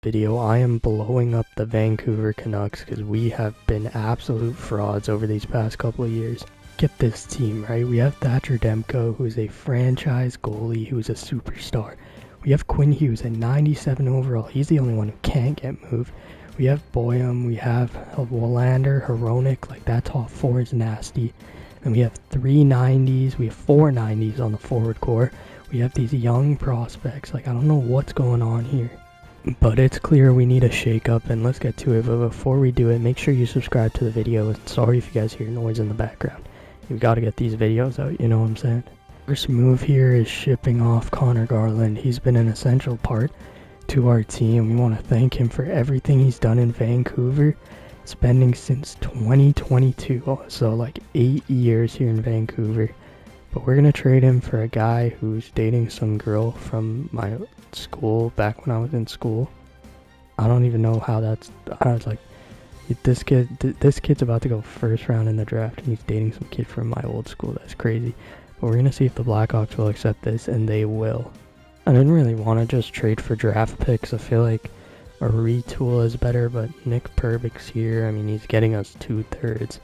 Video, I am blowing up the Vancouver Canucks because we have been absolute frauds over these past couple of years. Get this team, right? We have Thatcher Demko, who's a franchise goalie who's a superstar. We have Quinn Hughes at 97 overall. He's the only one who can't get moved. We have Boyum, we have Willander, Hronek, like that top four is nasty. And we have 3 90s, we have 4 90s on the forward core. We have these young prospects, like I don't know what's going on here. But it's clear we need a shake-up, and let's get to it. But before we do it, make sure you subscribe to the video. And sorry if you guys hear noise in the background. We've got to get these videos out, you know what I'm saying? First move here is shipping off Connor Garland. He's been an essential part to our team. We want to thank him for everything he's done in Vancouver, spending since 2022. So like 8 years here in Vancouver. But we're going to trade him for a guy who's dating some girl from my school back when I was in school. I don't even know how that's... I was like, this kid's about to go first round in the draft and he's dating some kid from my old school. That's crazy. But we're going to see if the Blackhawks will accept this, and they will. I didn't really want to just trade for draft picks. I feel like a retool is better, but Nick Perbix here, I mean, he's getting us 2/3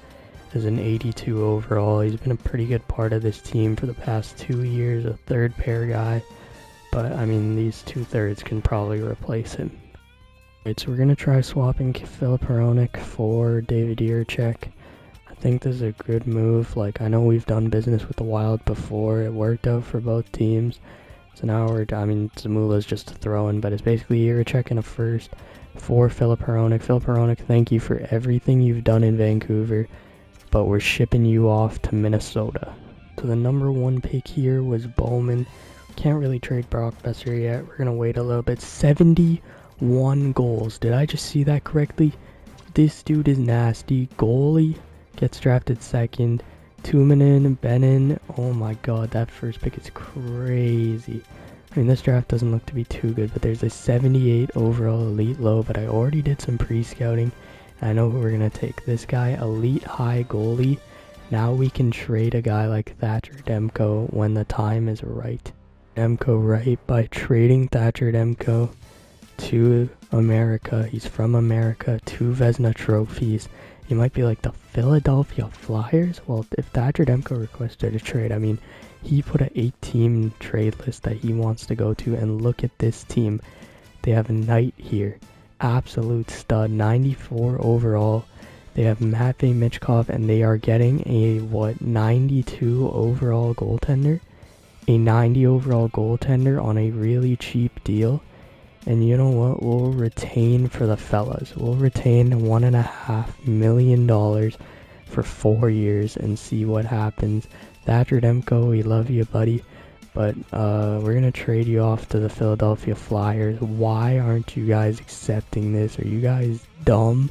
as an 82 overall. He's been a pretty good part of this team for the past 2 years, a third pair guy. But, I mean, these 2/3 can probably replace him. Alright, so we're going to try swapping Filip Hronek for David Jiricek. I think this is a good move. Like, I know we've done business with the Wild before. It worked out for both teams. So now Zamula's just a throw-in, but it's basically Jiricek in a first for Filip Hronek. Filip Hronek, thank you for everything you've done in Vancouver, but we're shipping you off to Minnesota. So the number 1 pick here was Bowman. Can't really trade Brock Besser yet. We're going to wait a little bit. 71 goals. Did I just see that correctly? This dude is nasty. Goalie gets drafted second. Tuominen, Bennin. Oh my god, that first pick is crazy. I mean, this draft doesn't look to be too good, but there's a 78 overall elite low, but I already did some pre-scouting. I know who we're going to take. This guy, elite high goalie. Now we can trade a guy like Thatcher Demko when the time is right. Demko right by trading Thatcher Demko to America. He's from America. 2 Vezina trophies. He might be like the Philadelphia Flyers. Well, if Thatcher Demko requested a trade, I mean, he put an 8-team trade list that he wants to go to, and look at this team. They have Knight here. Absolute stud. 94 overall. They have Matvei Michkov, and they are getting a, 92 overall goaltender? A 90 overall goaltender on a really cheap deal. And you know what? We'll retain for the fellas. We'll retain $1.5 million for 4 years and see what happens. Thatcher Demko, we love you, buddy. But we're going to trade you off to the Philadelphia Flyers. Why aren't you guys accepting this? Are you guys dumb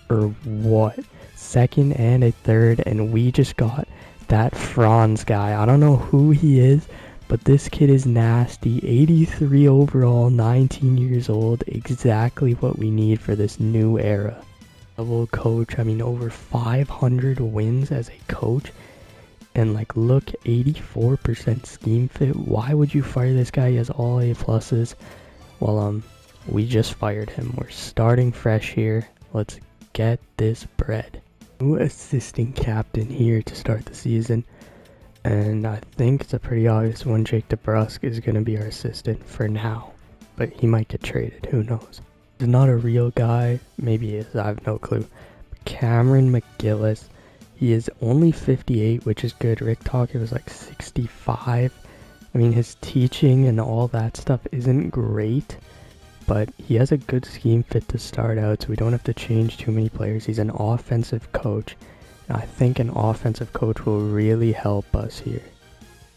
or what? 2nd and a 3rd, and we just got that Franz guy. I don't know who he is, but this kid is nasty. 83 overall, 19 years old. Exactly what we need for this new era. Level coach, I mean, over 500 wins as a coach. And like, look, 84% scheme fit. Why would you fire this guy? He has all A pluses. Well, we just fired him. We're starting fresh here. Let's get this bread. New assistant captain here to start the season. And I think it's a pretty obvious one. Jake DeBrusk is going to be our assistant for now. But he might get traded. Who knows? He's not a real guy. Maybe he is. I have no clue. Cameron McGillis. He is only 58, which is good. Rick Talker was like 65. I mean, his teaching and all that stuff isn't great. But he has a good scheme fit to start out, so we don't have to change too many players. He's an offensive coach. I think an offensive coach will really help us here.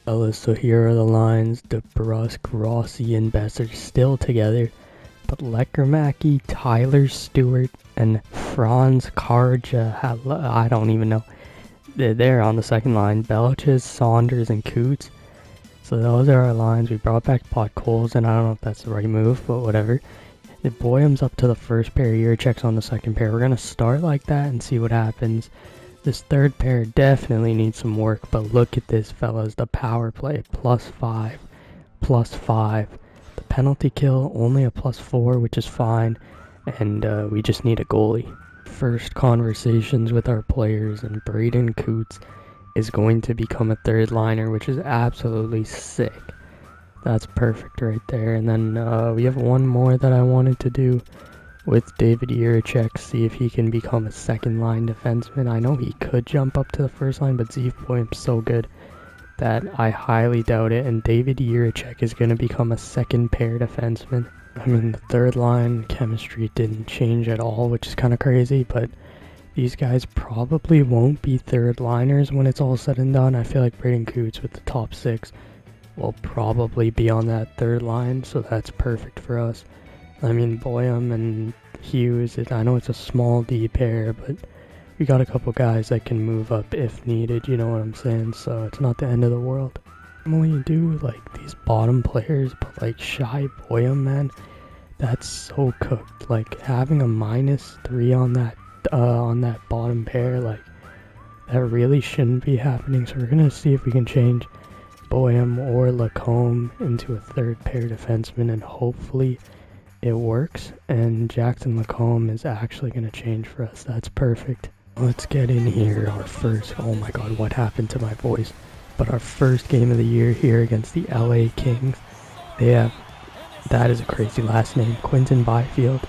Fellas, so here are the lines. DeBrusk, Rossi, and Besser still together. But Lekermacki, Tyler Stewart, and Franz Karja, I don't even know. They're there on the second line. Belches, Saunders, and Coots. So those are our lines. We brought back Podkolzin, and I don't know if that's the right move, but whatever. The Boyum's up to the first pair. Jiricek's on the second pair. We're going to start like that and see what happens. This third pair definitely needs some work, but look at this, fellas. The power play, +5, +5. The penalty kill, only a +4, which is fine, and we just need a goalie. First conversations with our players, and Braden Coots is going to become a third liner, which is absolutely sick. That's perfect right there. And then we have one more that I wanted to do with David Jiricek, see if he can become a second line defenseman. I know he could jump up to the first line, but Zeev Boyum's so good that I highly doubt it, and David Jiricek is going to become a second pair defenseman. I mean, the third line chemistry didn't change at all, which is kind of crazy, but these guys probably won't be third liners when it's all said and done. I feel like Braden Coots with the top 6 will probably be on that third line, so that's perfect for us. I mean, Boyum and Hughes, I know it's a small D pair, but we got a couple guys that can move up if needed, you know what I'm saying? So it's not the end of the world. When you do like these bottom players, but like Shy Boyum, man, that's so cooked. Like having a -3 on that bottom pair, like that really shouldn't be happening. So we're gonna see if we can change Boyum or Lacombe into a third pair defenseman, and hopefully it works. And Jackson Lacombe is actually gonna change for us. That's perfect. Let's get in here. Our first, oh my god, what happened to my voice? But our first game of the year here against the LA Kings. They have, that is a crazy last name, Quinton Byfield,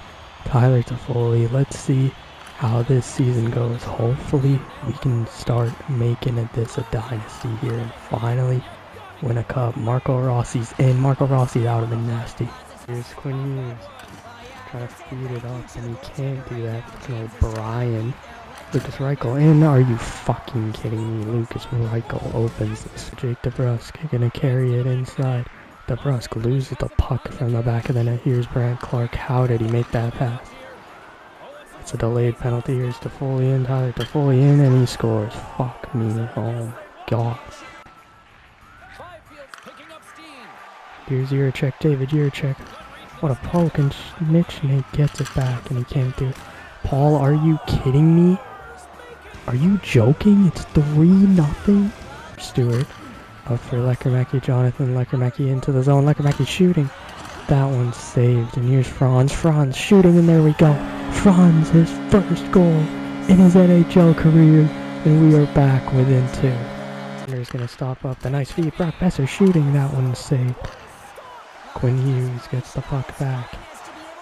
Tyler Toffoli. Let's see how this season goes. Hopefully we can start making this a dynasty here and finally win a cup. Marco Rossi's in. Marco Rossi, that would have been nasty. Here's Quinn Hughes. Try to feed it up, and he can't do that. It's no Brian. Lucas Reichel in. Are you fucking kidding me? Lucas Reichel opens this. Jake DeBrusk gonna carry it inside. DeBrusk loses the puck from the back of the net. Here's Brant Clark. How did he make that pass? It's a delayed penalty. Here's Toffoli in. Tyler Toffoli in, and he scores. Fuck me. Oh my god. Here's Jiricek. David Jiricek. What a poke, and Schnitzschnick gets it back, and he can't do it. Paul, are you kidding me? Are you joking? It's 3-0. Stewart up for Lekermacki. Jonathan Lekermacki into the zone. Lekermacki shooting. That one's saved. And here's Franz. Franz shooting, and there we go. Franz, his first goal in his NHL career. And we are back within 2. Sender's going to stop up. The nice feed. Brock Besser shooting. That one's saved. Quinn Hughes gets the puck back.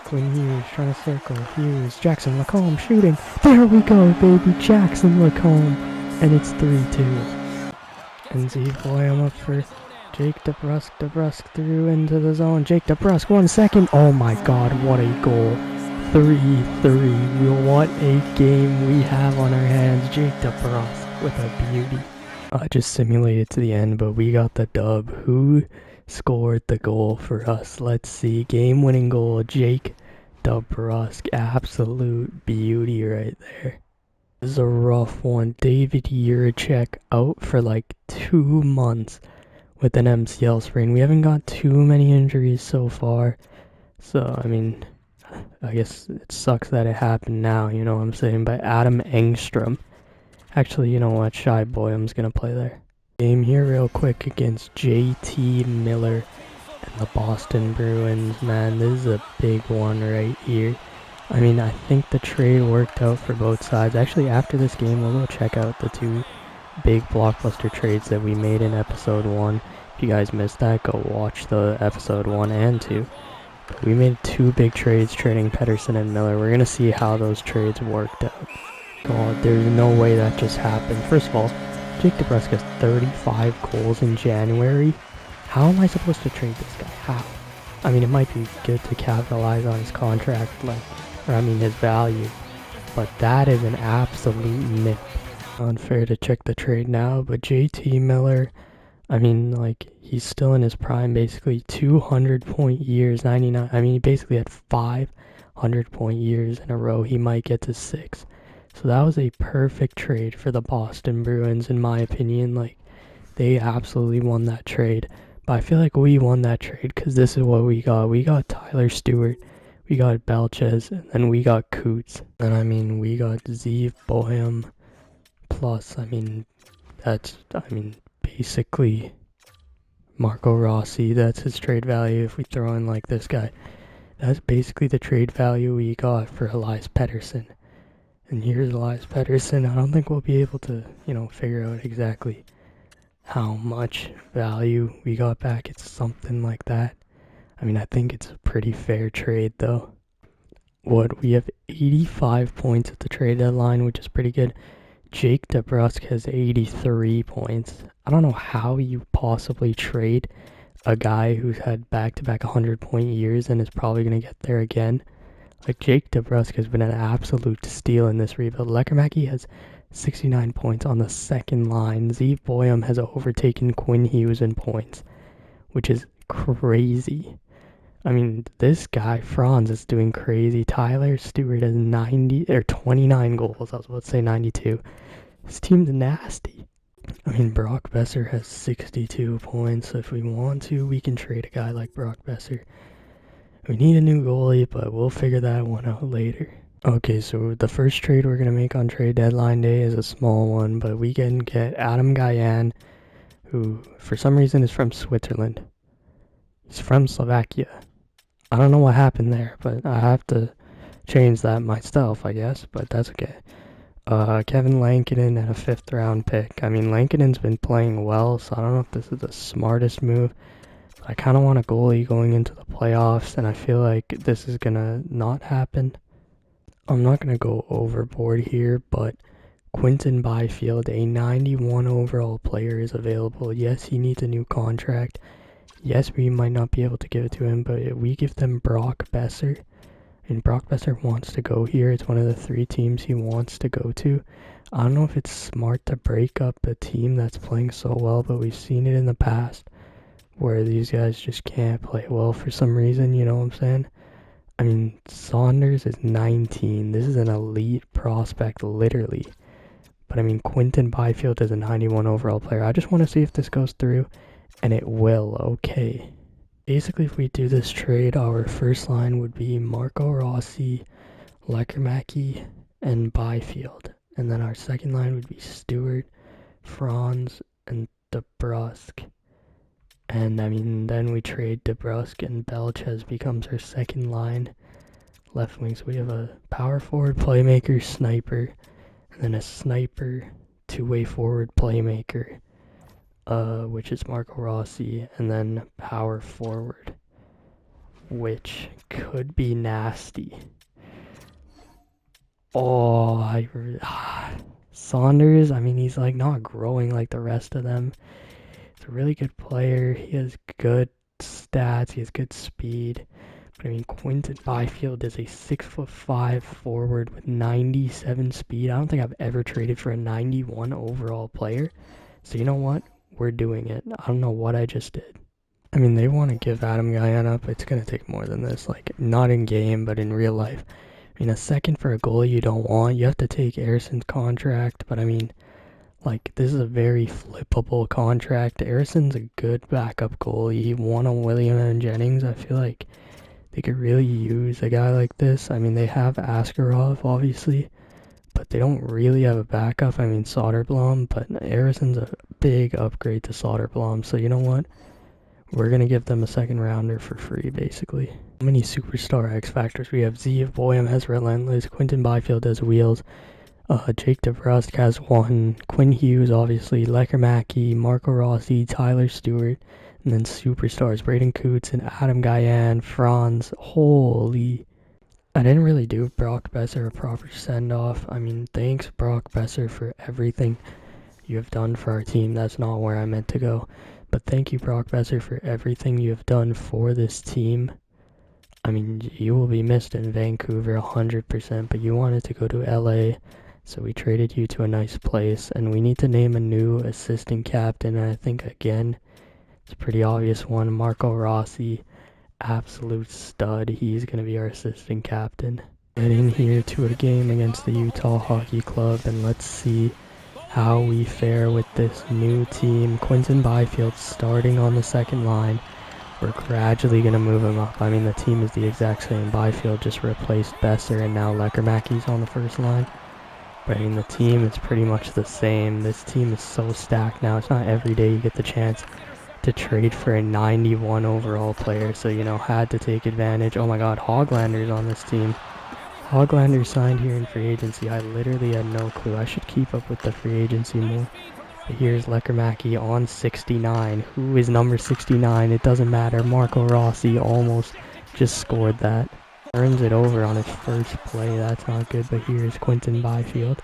Quinn Hughes trying to circle. Hughes. Jackson Lacombe shooting. There we go, baby. Jackson Lacombe. And it's 3-2. And Zeev Boyum up for Jake DeBrusk. DeBrusk through into the zone. Jake DeBrusk, 1 second. Oh my god, what a goal. 3-3. What a game we have on our hands. Jake DeBrusk with a beauty. I just simulated to the end, but we got the dub. Who scored the goal for us? Let's see. Game-winning goal, Jake DeBrusk. Absolute beauty right there. This is a rough one. David Jiricek out for like 2 months with an MCL sprain. We haven't got too many injuries so far. So, I mean, I guess it sucks that it happened now, you know what I'm saying? But Adam Engstrom. Actually, you know what? Shy Boyum's gonna play there. Game here real quick against JT Miller and the Boston Bruins. Man, this is a big one right here. I mean, I think the trade worked out for both sides. Actually, after this game, we'll go check out the 2 big blockbuster trades that we made in episode 1. If you guys missed that, go watch the episode 1 and 2. But we made 2 big trades trading Pettersson and Miller. We're going to see how those trades worked out. God, there's no way that just happened. First of all, Jake DeBrusk has 35 goals in January. How am I supposed to trade this guy? How? I mean, it might be good to capitalize on his contract, his value. But that is an absolute myth. Unfair to check the trade now, but JT Miller, I mean, like, he's still in his prime, basically 200-point years, 99. I mean, he basically had 500-point years in a row. He might get to 6. So that was a perfect trade for the Boston Bruins, in my opinion. Like, they absolutely won that trade. But I feel like we won that trade because this is what we got. We got Tyler Stewart, we got Belches, and then we got Coots. And I mean, we got Zeev Boyum. Plus, basically Marco Rossi, that's his trade value. If we throw in like this guy, that's basically the trade value we got for Elias Pettersson. And here's Elias Pettersson. I don't think we'll be able to, figure out exactly how much value we got back. It's something like that. I mean, I think it's a pretty fair trade though. We have 85 points at the trade deadline, which is pretty good. Jake DeBrusk has 83 points. I don't know how you possibly trade a guy who's had back-to-back 100-point years and is probably going to get there again. Like, Jake DeBrusk has been an absolute steal in this rebuild. Lekkerimäki has 69 points on the second line. Zeev Boyum has overtaken Quinn Hughes in points, which is crazy. I mean, this guy, Franz, is doing crazy. Tyler Stewart has 29 goals. I was about to say 92. His team's nasty. I mean, Brock Besser has 62 points. So if we want to, we can trade a guy like Brock Besser. We need a new goalie, but we'll figure that one out later. Okay, so the first trade we're going to make on trade deadline day is a small one, but we can get Adam Gajan, who for some reason is from Switzerland. He's from Slovakia. I don't know what happened there, but I have to change that myself, I guess, but that's okay. Kevin Lankinen and a 5th round pick. I mean, Lankinen's been playing well, so I don't know if this is the smartest move. But I kind of want a goalie going into the playoffs, and I feel like this is going to not happen. I'm not going to go overboard here, but Quinton Byfield, a 91 overall player, is available. Yes, he needs a new contract. Yes, we might not be able to give it to him, but if we give them Brock Besser, and Brock Besser wants to go here, it's one of the 3 teams he wants to go to. I don't know if it's smart to break up a team that's playing so well, but we've seen it in the past where these guys just can't play well for some reason, you know what I'm saying? I mean, Saunders is 19. This is an elite prospect, literally. But I mean, Quinton Byfield is a 91 overall player. I just want to see if this goes through. And it will, okay. Basically, if we do this trade, our first line would be Marco Rossi, Lekkerimäki, and Byfield. And then our second line would be Stewart, Franz, and DeBrusk. And I mean, then we trade DeBrusk and Belchez becomes our second line. Left wing, so we have a power forward playmaker, sniper, and then a sniper, 2-way forward playmaker. Which is Marco Rossi, and then power forward, which could be nasty. Saunders, I mean, he's like not growing like the rest of them. He's a really good player. He has good stats. He has good speed. But I mean, Quinton Byfield is a 6'5" forward with 97 speed. I don't think I've ever traded for a 91 overall player. So you know what? We're doing it. I don't know what I just did. I mean, they want to give Adam Gajan up. It's going to take more than this. Like, not in game, but in real life. I mean, a second for a goalie you don't want. You have to take Erisson's contract. But I mean, like, this is a very flippable contract. Erisson's a good backup goalie. He won on William and Jennings. I feel like they could really use a guy like this. I mean, they have Askarov, obviously. But they don't really have a backup. I mean, Soderblom, but Erisson's a big upgrade to Soderblom. So you know what? We're going to give them a second rounder for free, basically. How many superstar X Factors? We have Zeev Boyum has Relentless. Quinton Byfield has Wheels. Jake DeBrusk has 1. Quinn Hughes, obviously. Lekkerimäki, Marco Rossi, Tyler Stewart. And then superstars, Braden Coots and Adam Gajan, Franz. Holy... I didn't really do Brock Besser a proper send-off. I mean, thanks Brock Besser for everything you have done for our team. That's not where I meant to go. But thank you, Brock Besser, for everything you have done for this team. I mean, you will be missed in Vancouver 100%, but you wanted to go to LA, so we traded you to a nice place. And we need to name a new assistant captain, and I think, again, it's a pretty obvious one, Marco Rossi. Absolute stud. He's going to be our assistant captain. Get in here to a game against the Utah Hockey Club, and let's see how we fare with this new team. Quinton Byfield starting on the second line. We're gradually going to move him up. I mean, the team is the exact same. Byfield just replaced Besser, and now Lekkerimäki's on the first line. But I mean, the team is pretty much the same. This team is so stacked now. It's not every day you get the chance to trade for a 91 overall player, so, you know, had to take advantage. Oh my god, Hoglander's on this team. Hoglander signed here in free agency. I literally had no clue. I should keep up with the free agency more. But here's Lekermacki on 69. Who is number 69? It doesn't matter. Marco Rossi almost just scored that. Turns it over on his first play. That's not good. But here's Quinton Byfield.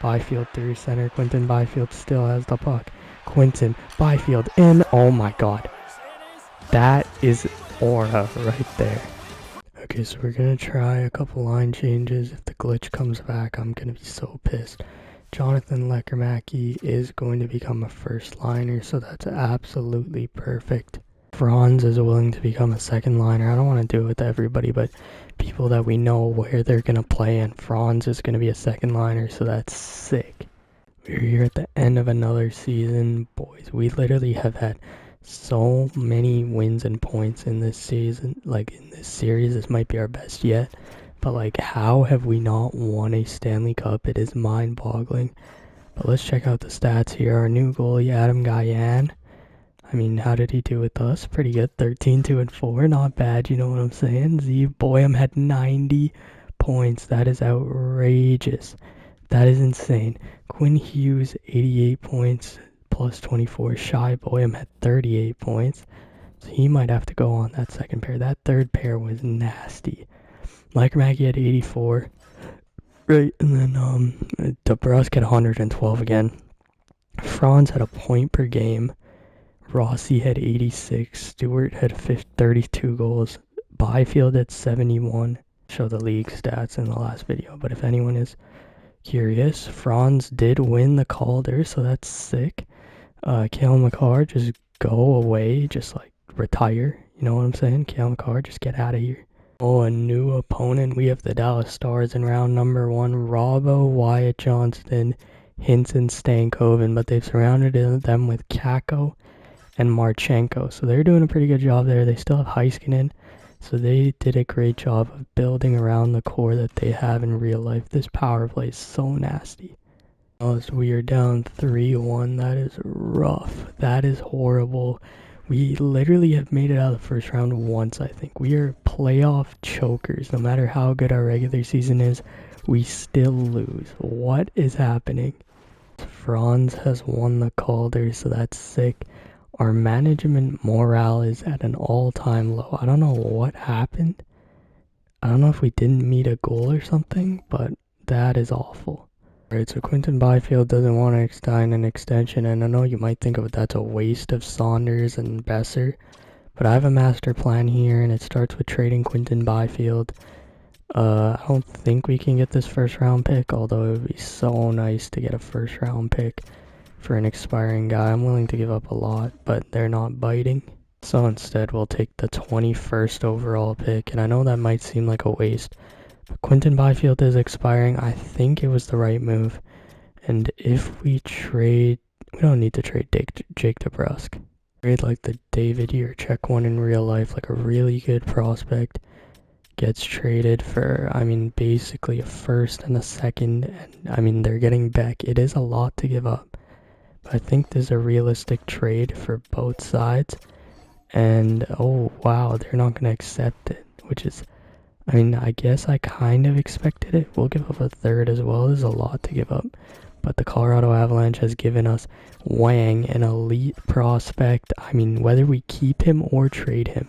Byfield through center. Quinton Byfield still has the puck. Quinton Byfield in. Oh my god. That is aura right there. Okay, so we're gonna try a couple line changes. If the glitch comes back, I'm gonna be so pissed. Jonathan Lekermacki is going to become a first liner, so that's absolutely perfect. Franz is willing to become a second liner. I don't want to do it with everybody, but people that we know where they're gonna play, and Franz is gonna be a second liner, so that's sick. We're here at the end of another season, boys. We literally have had so many wins and points in this season, like in this series. This might be our best yet, but like, how have we not won a Stanley Cup? It is mind-boggling. But let's check out the stats here. Our new goalie, Adam Guyan. I mean, how did he do with us? Pretty good. 13-2-4, not bad, you know what I'm saying? Zeev Boyum had 90 points. That is outrageous. That is insane. Quinn Hughes, 88 points. Plus 24. Shy Boyum had 38 points. So he might have to go on that second pair. That third pair was nasty. Lekermacki had 84. Right, and then DeBrusk had 112 again. Franz had a point per game. Rossi had 86. Stewart had 32 goals. Byfield had 71. Show the league stats in the last video, but if anyone is curious, Franz did win the Calder, so that's sick. Cale Makar, just go away, just like retire, you know what I'm saying? Cale Makar, just get out of here. Oh, a new opponent. We have the Dallas Stars in round number 1. Robbo, Wyatt Johnston, Hinton, Stankoven, but they've surrounded them with Kako and Marchenko, so they're doing a pretty good job there. They still have Heiskanen, so they did a great job of building around the core that they have in real life. This power play is so nasty. As we are down 3-1, that is rough. That is horrible. We literally have made it out of the first round once, I think. We are playoff chokers. No matter how good our regular season is, we still lose. What is happening? Franz has won the Calder, so that's sick. Our management morale is at an all-time low. I don't know what happened. I don't know if we didn't meet a goal or something, but that is awful. Alright, so Quinton Byfield doesn't want to sign an extension, and I know you might think of that's a waste of Saunders and Besser, but I have a master plan here, and it starts with trading Quinton Byfield. I don't think we can get this first round pick, although it would be so nice to get a first round pick for an expiring guy. I'm willing to give up a lot, but they're not biting. So instead, we'll take the 21st overall pick, and I know that might seem like a waste, but Quinton Byfield is expiring. I think it was the right move, and if we trade, we don't need to trade Jake DeBrusk. Trade like the David Jiricek one in real life, like a really good prospect gets traded for, I mean, basically a first and a second, and I mean, they're getting back. It is a lot to give up, but I think there's a realistic trade for both sides. And oh wow, they're not going to accept it, which is, I mean, I guess I kind of expected it. We'll give up a third as well. There's a lot to give up, but the Colorado Avalanche has given us Wang, an elite prospect. I mean, whether we keep him or trade him,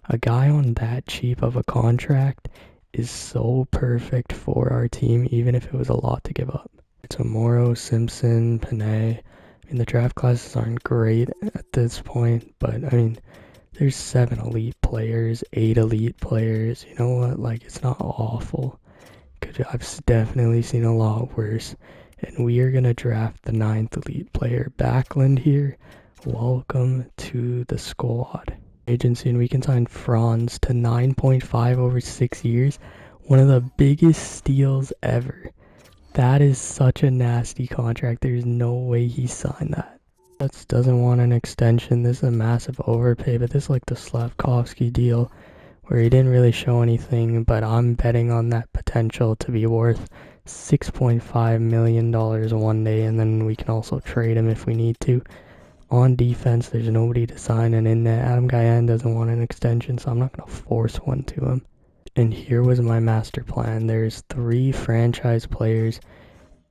a guy on that cheap of a contract is so perfect for our team, even if it was a lot to give up. It's Morrow, Simpson, Panay. I mean, the draft classes aren't great at this point, but I mean, there's 7 elite players, 8 elite players. You know what? Like, it's not awful. I've definitely seen a lot worse. And we are going to draft the 9th elite player. Backlund here. Welcome to the squad. Agency, and we can sign Franz to 9.5 over 6 years. One of the biggest steals ever. That is such a nasty contract. There's no way he signed that. Jets doesn't want an extension. This is a massive overpay, but this is like the Slavkovsky deal where he didn't really show anything, but I'm betting on that potential to be worth $6.5 million one day, and then we can also trade him if we need to. On defense, there's nobody to sign, and in net, Adam Guyan doesn't want an extension, so I'm not going to force one to him. And here was my master plan. There's 3 franchise players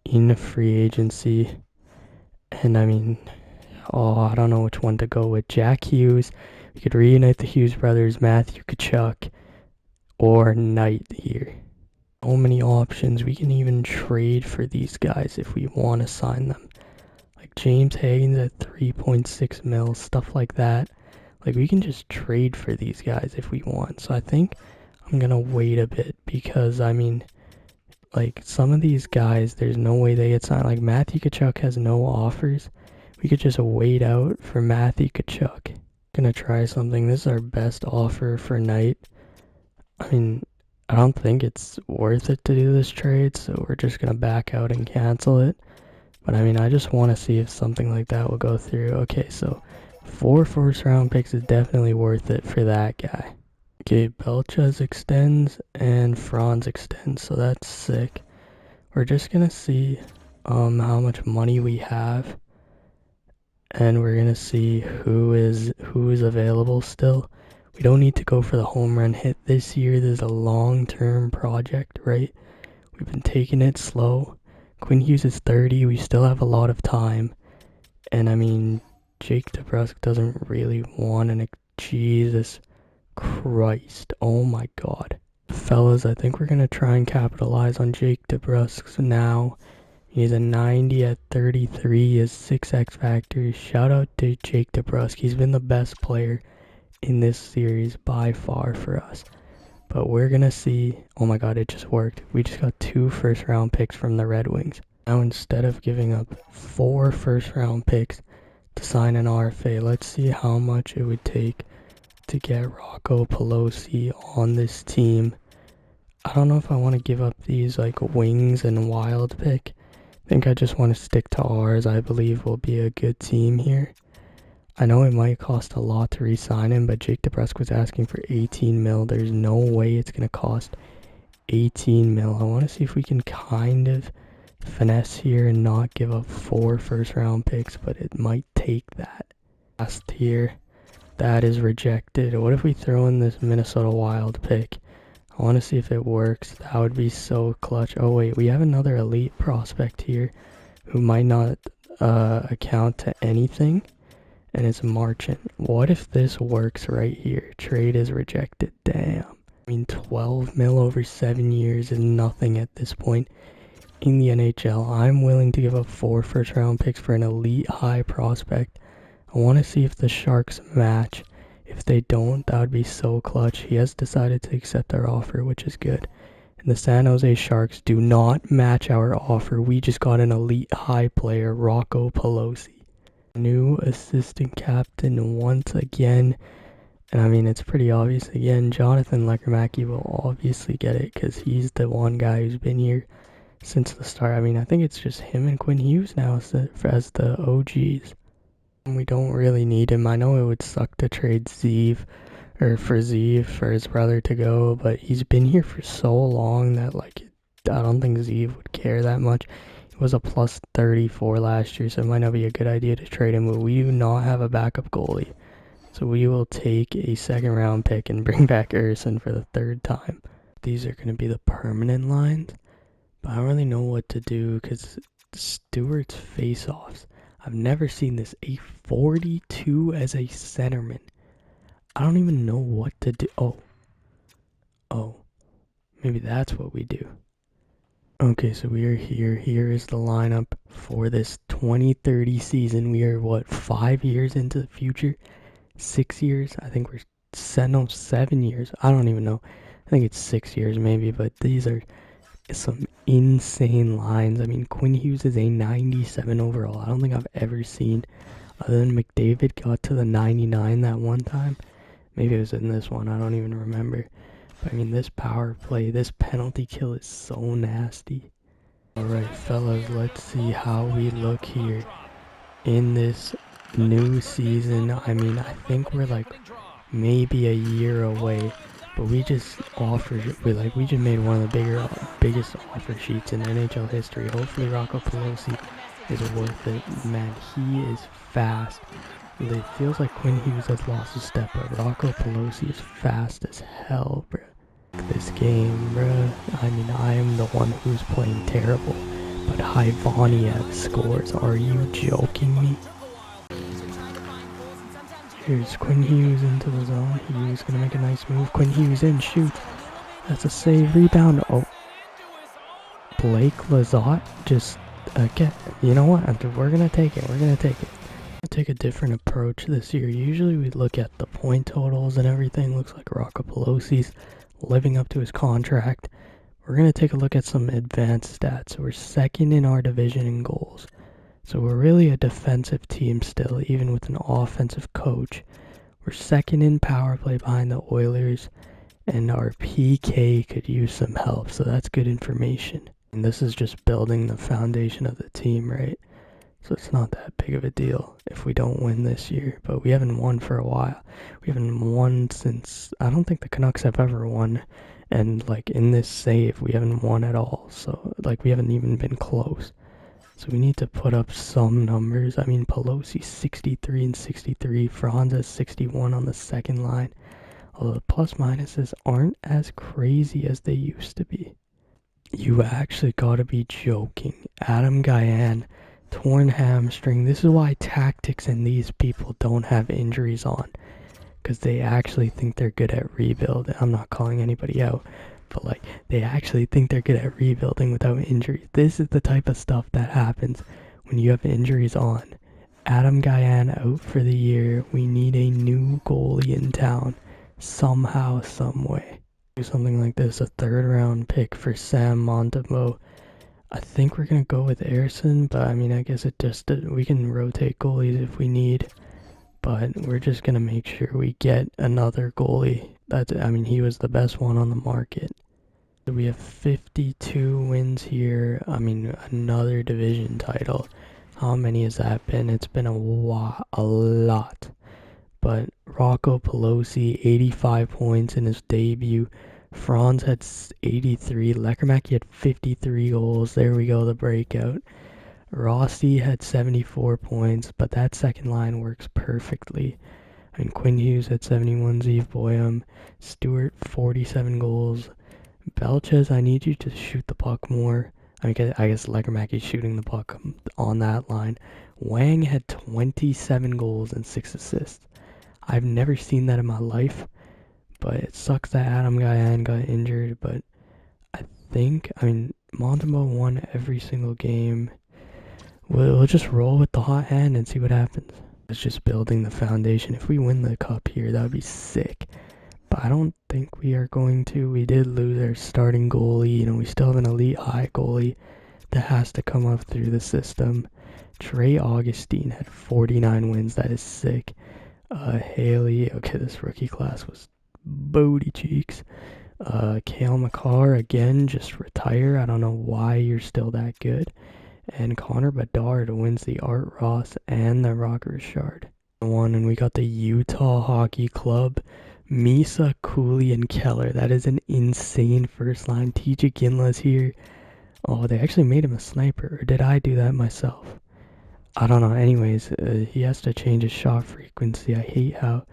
in free agency, and I mean, I don't know which one to go with. Jack Hughes, we could reunite the Hughes brothers, Matthew Tkachuk, or Knight here. So many options. We can even trade for these guys if we want to sign them. Like James Higgins at 3.6 mil, stuff like that. Like we can just trade for these guys if we want. So I think I'm going to wait a bit because, I mean, like some of these guys, there's no way they get signed. Like Matthew Tkachuk has no offers. We could just wait out for Matthew Tkachuk. Gonna try something. This is our best offer for Knight. I mean, I don't think it's worth it to do this trade, so we're just gonna back out and cancel it. But I mean, I just want to see if something like that will go through. Okay, so 4 first-round picks is definitely worth it for that guy. Okay, Belchas extends and Franz extends, so that's sick. We're just gonna see how much money we have, and we're gonna see who is available still. We don't need to go for the home run hit this year. This is a long-term project, right? We've been taking it slow. Quinn Hughes is 30. We still have a lot of time. And I mean, Jake DeBrusk doesn't really want an... Jesus Christ. Oh my God. Fellas, I think we're going to try and capitalize on Jake DeBrusk now. He's a 90 at 33. He has 6 X factors. Shout out to Jake DeBrusk. He's been the best player in this series by far for us. But we're going to see... Oh my God, it just worked. We just got 2 first-round picks from the Red Wings. Now, instead of giving up 4 first-round picks to sign an RFA, let's see how much it would take to get Rocco Pelosi on this team. I don't know if I want to give up these, like, Wings and Wild pick. I think I just want to stick to ours. I believe we'll be a good team here. I know it might cost a lot to re-sign him, but Jake DeBrusk was asking for 18 mil. There's no way it's going to cost 18 mil. I want to see if we can kind of finesse here and not give up 4 first-round picks, but it might take that. Last here, that is rejected. What if we throw in this Minnesota Wild pick? I want to see if it works. That would be so clutch. Oh, wait, we have another elite prospect here who might not account to anything. And it's Marchant. What if this works right here? Trade is rejected. Damn. I mean, 12 mil over 7 years is nothing at this point in the NHL. I'm willing to give up 4 first-round picks for an elite high prospect. I want to see if the Sharks match. If they don't, that would be so clutch. He has decided to accept our offer, which is good. And the San Jose Sharks do not match our offer. We just got an elite high player, Rocco Pelosi. New assistant captain once again, and I mean it's pretty obvious again. Jonathan Lekermacki will obviously get it because he's the one guy who's been here since the start. I mean, I think it's just him and Quinn Hughes now as the OGs. And we don't really need him. I know it would suck to trade Zeev for his brother to go, but he's been here for so long that like I don't think Zeev would care that much. Was a plus 34 last year, so it might not be a good idea to trade him, but we do not have a backup goalie. So we will take a 2nd round pick and bring back Erson for the 3rd time. These are going to be the permanent lines, but I don't really know what to do because Stewart's face-offs. I've never seen this. A 42 as a centerman. I don't even know what to do. Oh, maybe that's what we do. Okay, so we are here. Here is the lineup for this 2030 season. We are, 5 years into the future? 6 years? I think we're 7 years. I don't even know. I think it's 6 years maybe, but these are some insane lines. I mean, Quinn Hughes is a 97 overall. I don't think I've ever seen, other than McDavid got to the 99 that one time. Maybe it was in this one. I don't even remember. I mean, this power play, this penalty kill is so nasty. Alright, fellas, let's see how we look here in this new season. I mean, I think we're like maybe a year away, but we just made one of the biggest offer sheets in NHL history. Hopefully Rocco Pelosi is worth it. Man, he is fast. It feels like Quinn Hughes has lost a step, but Rocco Pelosi is fast as hell, bruh. This game, bruh. I mean, I am the one who's playing terrible, but Ivaniev scores. Are you joking me? Here's Quinn Hughes into the zone. Hughes gonna make a nice move. Quinn Hughes in, shoot. That's a save, rebound. Oh, Blake Lizotte just get. You know what? We're gonna take it. We're gonna take it. Take a different approach this year. Usually we look at the point totals and everything. Looks like Rocco Pelosi's living up to his contract. We're going to take a look at some advanced stats. We're second in our division in goals. So we're really a defensive team still, even with an offensive coach. We're second in power play behind the Oilers, and our PK could use some help. So that's good information. And this is just building the foundation of the team, right? So it's not that big of a deal if we don't win this year. But we haven't won for a while. We haven't won since, I don't think the Canucks have ever won. And like in this save, we haven't won at all. So like we haven't even been close. So we need to put up some numbers. I mean, Pelosi 63 and 63. Franz has 61 on the second line. Although the plus minuses aren't as crazy as they used to be. You actually gotta be joking. Adam Guyan, torn hamstring. This is why Tactics and these people don't have injuries on, because they actually think they're good at rebuild. I'm not calling anybody out, but like they actually think they're good at rebuilding without injuries. This is the type of stuff that happens when you have injuries on. Adam Guyan out for the year. We need a new goalie in town somehow, some way. Do something like this, a 3rd round pick for Sam Montembeault. I think we're going to go with Ersson, but I mean, I guess we can rotate goalies if we need, but we're just going to make sure we get another goalie. I mean, he was the best one on the market. So we have 52 wins here. I mean, another division title. How many has that been? It's been a lot. But Rocco Pelosi, 85 points in his debut. Franz had 83. Lekermacki had 53 goals. There we go, the breakout. Rossi had 74 points, but that second line works perfectly. I mean, Quinn Hughes had 71. Zeev Boyum. Stewart, 47 goals. Belches, I need you to shoot the puck more. I guess Lekermacki's shooting the puck on that line. Wang had 27 goals and 6 assists. I've never seen that in my life, but it sucks that Adam Guyan got injured, but I mean, Montembeault won every single game. We'll just roll with the hot hand and see what happens. It's just building the foundation. If we win the cup here, that would be sick. But I don't think we are going to. We did lose our starting goalie. You know, we still have an elite high goalie that has to come up through the system. Trey Augustine had 49 wins. That is sick. Haley, okay, this rookie class was booty cheeks. Cale Makar, again, just retire. I don't know why you're still that good. And Connor Bedard wins the Art Ross and the Rock Richard. And we got the Utah Hockey Club. Misa, Cooley, and Keller. That is an insane first line. TJ Ginla's here. Oh, they actually made him a sniper. Or did I do that myself? I don't know. Anyways, he has to change his shot frequency. I hate how,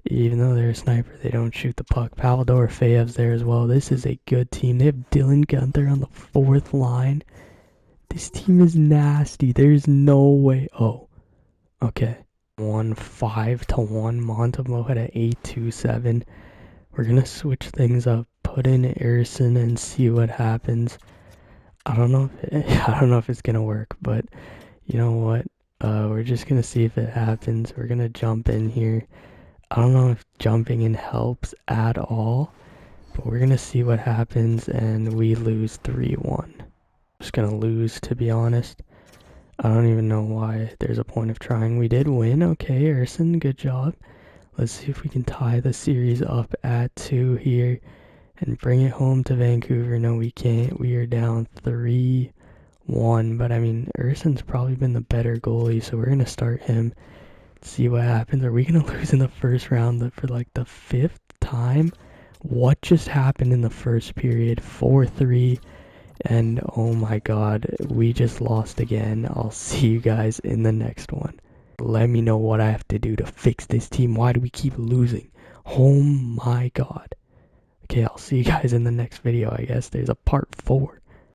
even though they're a sniper, they don't shoot the puck. Pavel Dorofeyev's there as well. This is a good team. They have Dylan Gunther on the 4th line. This team is nasty. There's no way. Oh, okay. 5-1. Montembeault had an 8-2-7. We're gonna switch things up. Put in Ersson and see what happens. I don't know if it's gonna work, but you know what? We're just gonna see if it happens. We're gonna jump in here. I don't know if jumping in helps at all, but we're gonna see what happens, and we lose 3-1. Just gonna lose, to be honest. I don't even know why there's a point of trying. We did win. Okay, Ersson, good job. Let's see if we can tie the series up at 2 here and bring it home to Vancouver. No, we can't. We are down 3-1. But I mean, Ersson's probably been the better goalie, so we're going to start him. See what happens. Are we going to lose in the first round for like the 5th time? What just happened in the first period? 4-3. And oh my god, we just lost again. I'll see you guys in the next one. Let me know what I have to do to fix this team. Why do we keep losing? Oh my god. Okay, I'll see you guys in the next video, I guess. There's a part 4.